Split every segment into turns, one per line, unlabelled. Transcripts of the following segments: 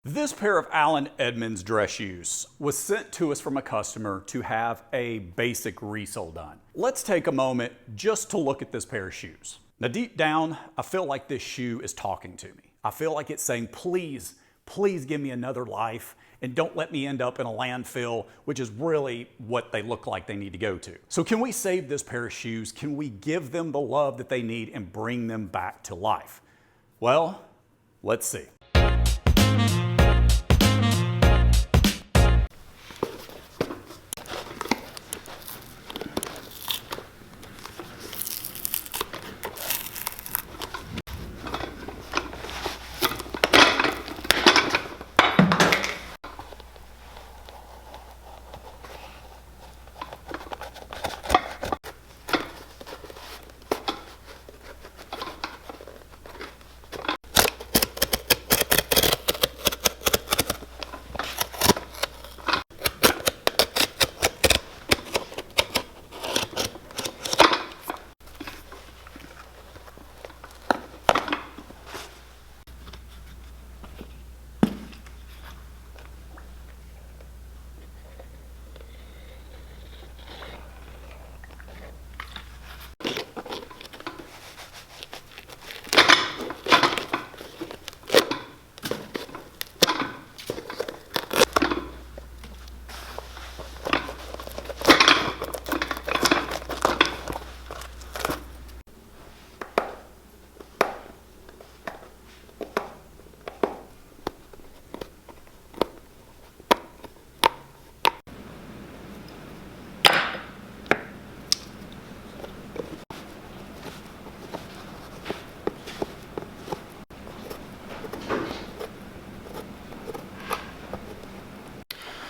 This pair of Allen Edmonds dress shoes was sent to us from a customer to have a basic resole done. Let's take a moment just to look at this pair of shoes. Now deep down, I feel like this shoe is talking to me. I feel like it's saying, please, please give me another life and don't let me end up in a landfill, which is really what they look like they need to go to. So can we save this pair of shoes? Can we give them the love that they need and bring them back to life? Well, let's see.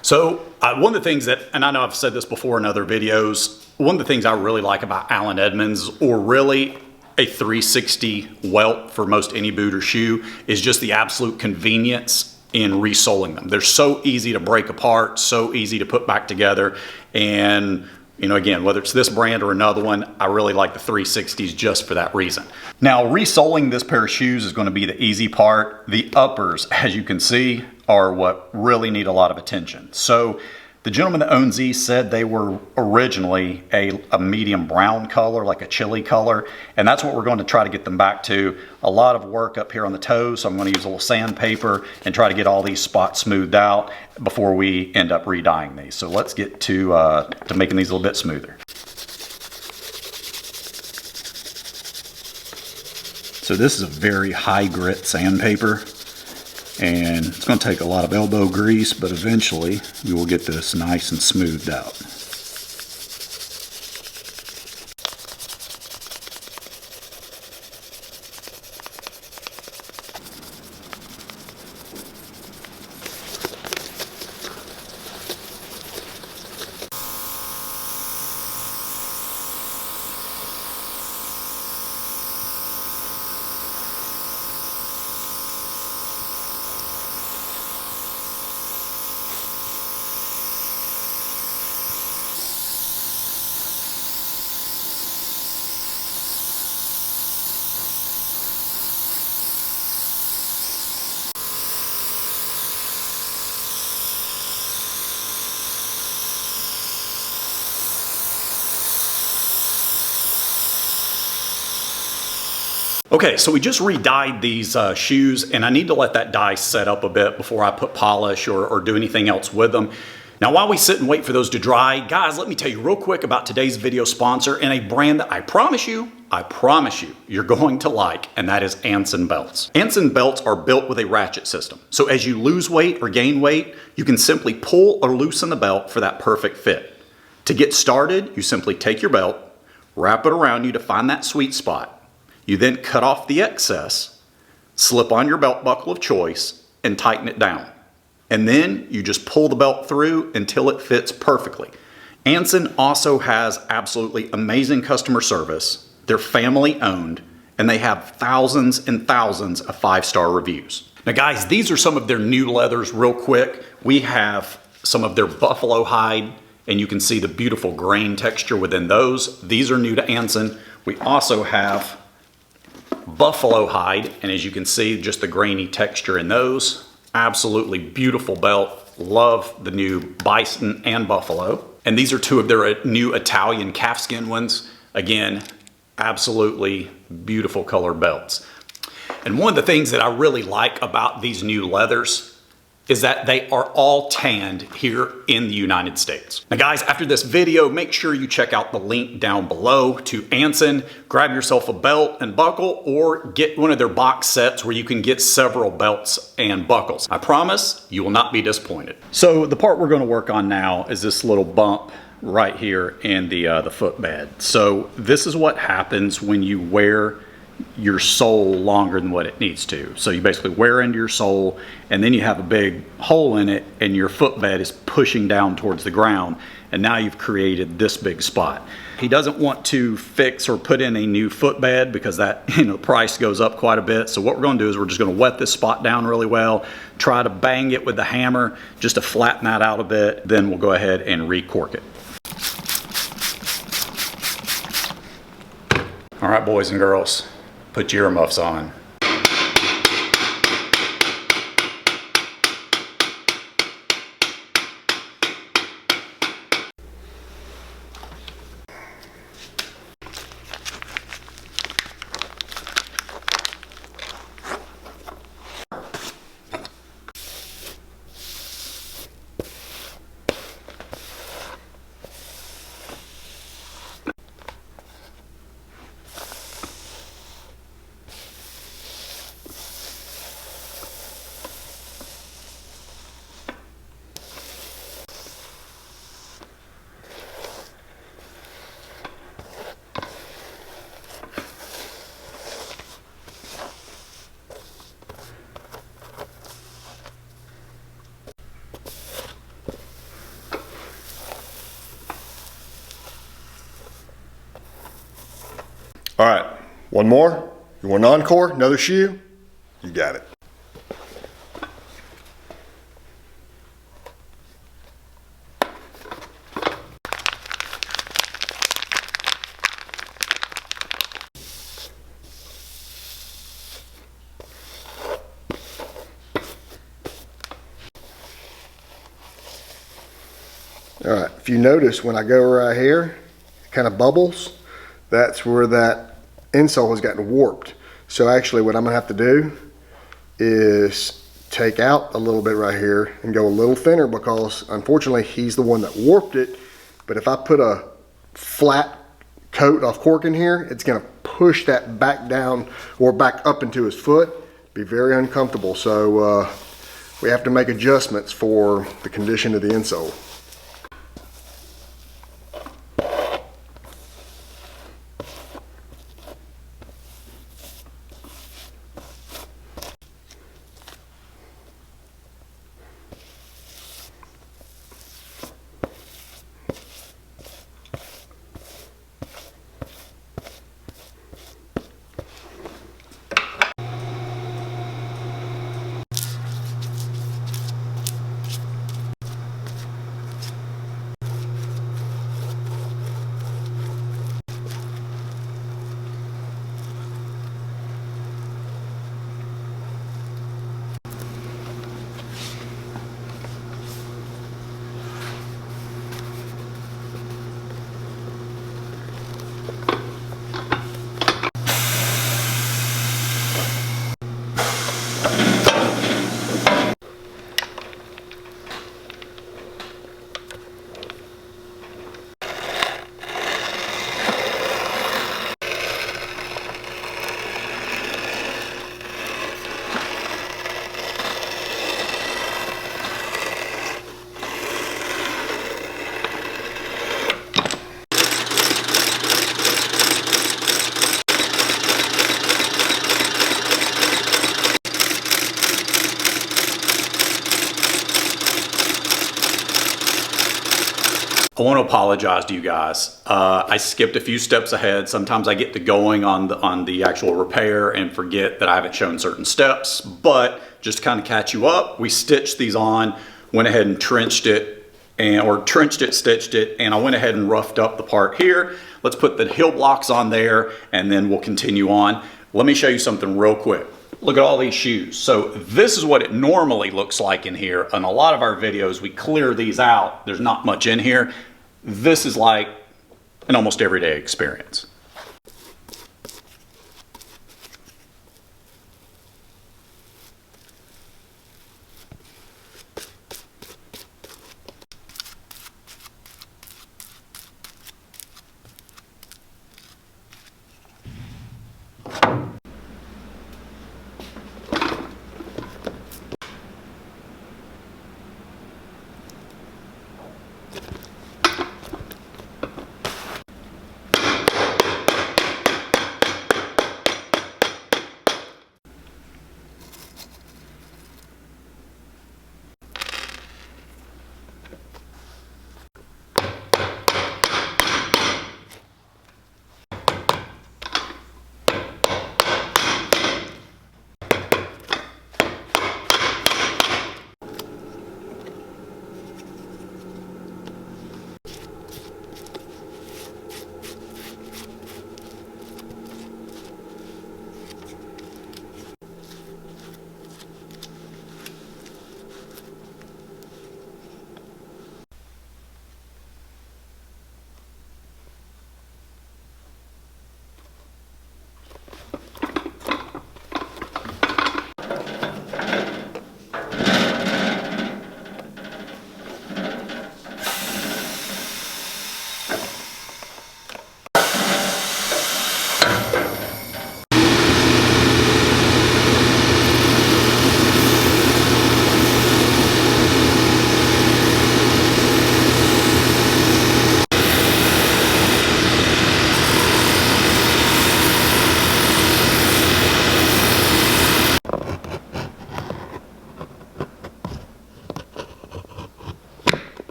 So one of the things that, and I know I've said this before in other videos, one of the things I really like about Allen Edmonds, or really a 360 welt for most any boot or shoe, is just the absolute convenience in resoling them. They're so easy to break apart, so easy to put back together. And you know, again, whether it's this brand or another one, I really like the 360s just for that reason. Now, resoling this pair of shoes is going to be the easy part. The uppers, as you can see, are what really need a lot of attention. So the gentleman that owns these said they were originally a medium brown color, like a chili color, and that's what we're going to try to get them back to. A lot of work up here on the toes, so I'm going to use a little sandpaper and try to get all these spots smoothed out before we end up re-dyeing these. So let's get to making these a little bit smoother. So this is a very high grit sandpaper, and it's going to take a lot of elbow grease, but eventually we will get this nice and smoothed out. Okay, so we just re-dyed these shoes, and I need to let that dye set up a bit before I put polish or do anything else with them. Now, while we sit and wait for those to dry, guys, let me tell you real quick about today's video sponsor and a brand that I promise you, you're going to like, and that is Anson belts. Anson belts are built with a ratchet system. So as you lose weight or gain weight, you can simply pull or loosen the belt for that perfect fit. To get started, you simply take your belt, wrap it around you to find that sweet spot. You then cut off the excess, slip on your belt buckle of choice, and tighten it down. And then you just pull the belt through until it fits perfectly. Anson also has absolutely amazing customer service. They're family owned, and they have thousands and thousands of 5-star reviews. Now guys, these are some of their new leathers real quick. We have some of their buffalo hide, and you can see the beautiful grain texture within those. These are new to Anson. We also have buffalo hide, and as you can see, just the grainy texture in those. Absolutely beautiful belt. Love the new Bison and Buffalo. And these are two of their new Italian calfskin ones. Again, absolutely beautiful color belts. And one of the things that I really like about these new leathers is that they are all tanned here in the United States. Now guys, after this video, make sure you check out the link down below to Anson, grab yourself a belt and buckle, or get one of their box sets where you can get several belts and buckles. I promise you will not be disappointed. So the part we're gonna work on now is this little bump right here in the footbed. So this is what happens when you wear your sole longer than what it needs to. So you basically wear into your sole, and then you have a big hole in it, and your footbed is pushing down towards the ground, and now you've created this big spot. He doesn't want to fix or put in a new footbed because that, the price goes up quite a bit. So what we're going to do is we're just going to wet this spot down really well, try to bang it with the hammer just to flatten that out a bit, then we'll go ahead and re-cork it. All right, boys and girls, put your earmuffs on.
All right, one more. You want an encore, another shoe? You got it. All right, if you notice when I go right here, it kind of bubbles. That's where that insole has gotten warped. So actually what I'm gonna have to do is take out a little bit right here and go a little thinner, because unfortunately he's the one that warped it. But if I put a flat coat of cork in here, it's gonna push that back down or back up into his foot. Be very uncomfortable. So we have to make adjustments for the condition of the insole.
I want to apologize to you guys. I skipped a few steps ahead. Sometimes I get to going on the actual repair and forget that I haven't shown certain steps, but just to kind of catch you up, we stitched these on, went ahead and trenched it, stitched it, and I went ahead and roughed up the part here. Let's put the heel blocks on there and then we'll continue on. Let me show you something real quick. Look at all these shoes. So this is what it normally looks like in here. In a lot of our videos, we clear these out. There's not much in here. This is like an almost everyday experience.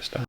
Stop.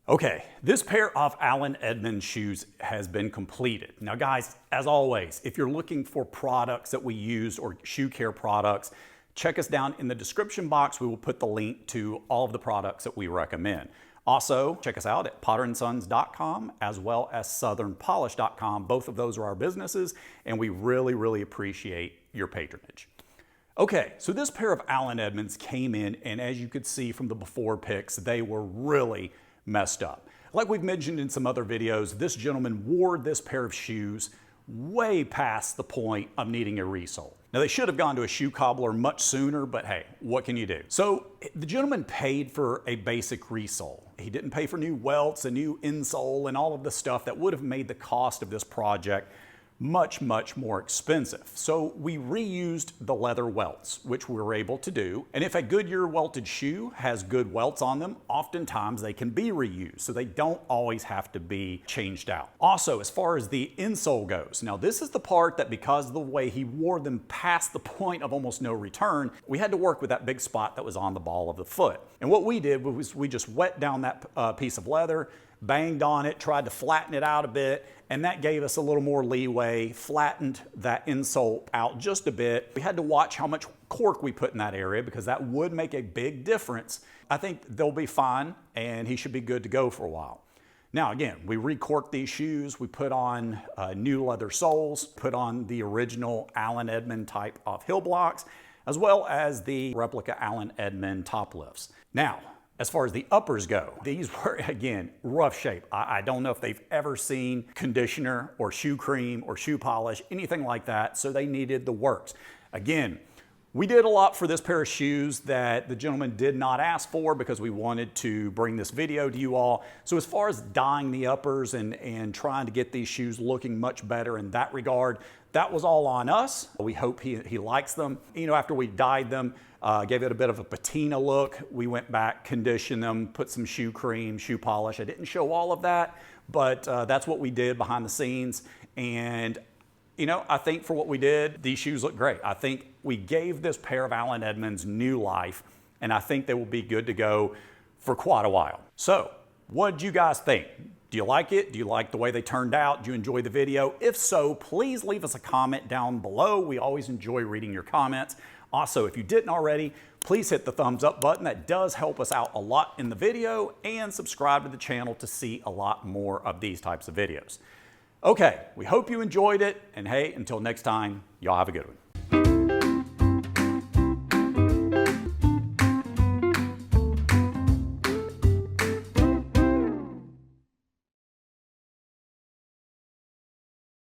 Okay, this pair of Allen Edmonds shoes has been completed. Now guys, as always, if you're looking for products that we use or shoe care products, check us down in the description box. We will put the link to all of the products that we recommend. Also, check us out at potterandsons.com as well as southernpolish.com. Both of those are our businesses, and we really appreciate your patronage. Okay, so this pair of Allen Edmonds came in, and as you could see from the before pics, they were really messed up. Like we've mentioned in some other videos, this gentleman wore this pair of shoes way past the point of needing a resole. Now they should have gone to a shoe cobbler much sooner, but hey, what can you do? So the gentleman paid for a basic resole. He didn't pay for new welts, a new insole, and all of the stuff that would have made the cost of this project much more expensive. So we reused the leather welts, which we were able to do. And if a Goodyear welted shoe has good welts on them, oftentimes they can be reused. So they don't always have to be changed out. Also, as far as the insole goes, now this is the part that, because of the way he wore them past the point of almost no return, we had to work with that big spot that was on the ball of the foot. And what we did was we just wet down that piece of leather, banged on it, tried to flatten it out a bit, and that gave us a little more leeway, flattened that insole out just a bit. We had to watch how much cork we put in that area because that would make a big difference. I think they'll be fine and he should be good to go for a while. Now again, we recorked these shoes, we put on new leather soles, put on the original Allen Edmonds type of heel blocks, as well as the replica Allen Edmonds top lifts. Now, as far as the uppers go, these were, again, rough shape. I don't know if they've ever seen conditioner or shoe cream or shoe polish, anything like that, so they needed the works. Again, we did a lot for this pair of shoes that the gentleman did not ask for because we wanted to bring this video to you all. So as far as dyeing the uppers and trying to get these shoes looking much better in that regard, that was all on us. We hope he likes them. You know, after we dyed them, gave it a bit of a patina look, we went back, conditioned them, put some shoe cream, shoe polish. I didn't show all of that, but that's what we did behind the scenes. And you know, I think for what we did, these shoes look great. I think we gave this pair of Allen Edmonds new life, and I think they will be good to go for quite a while. So, what did you guys think? Do you like it? Do you like the way they turned out? Do you enjoy the video? If so, please leave us a comment down below. We always enjoy reading your comments. Also, if you didn't already, please hit the thumbs up button. That does help us out a lot in the video, and subscribe to the channel to see a lot more of these types of videos. Okay, we hope you enjoyed it, and hey, until next time, y'all have a good one.